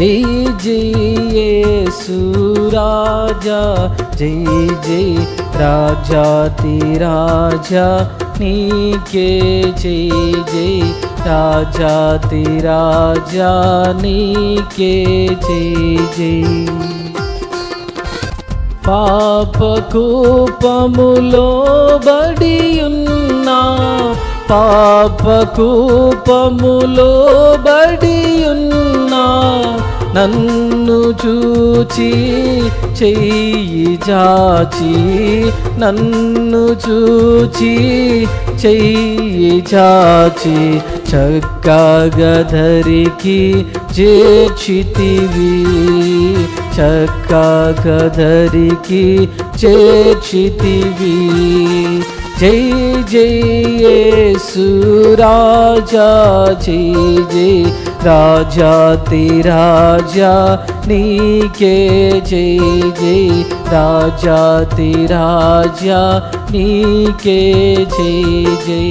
జై జై యేసు రాజా, జై జై రాజాతి రాజా నీకే జై జై, రాజాతి రాజా నీకే జై జై. పాపకూపములో బడియున్నా, పాపకూపములో బడియున్నా, నన్ను చూచి చెయ్యి చాచి, నన్ను చూచి చెయ్యి చాచి, చక్కగధరికి చేర్చితివి, చక్కగధరికి చేర్చితివి. జై జై యేసు రాజా, జై జై రాజాతి రాజా నీకే జై జై, రాజాతి రాజా నీకే జై జై.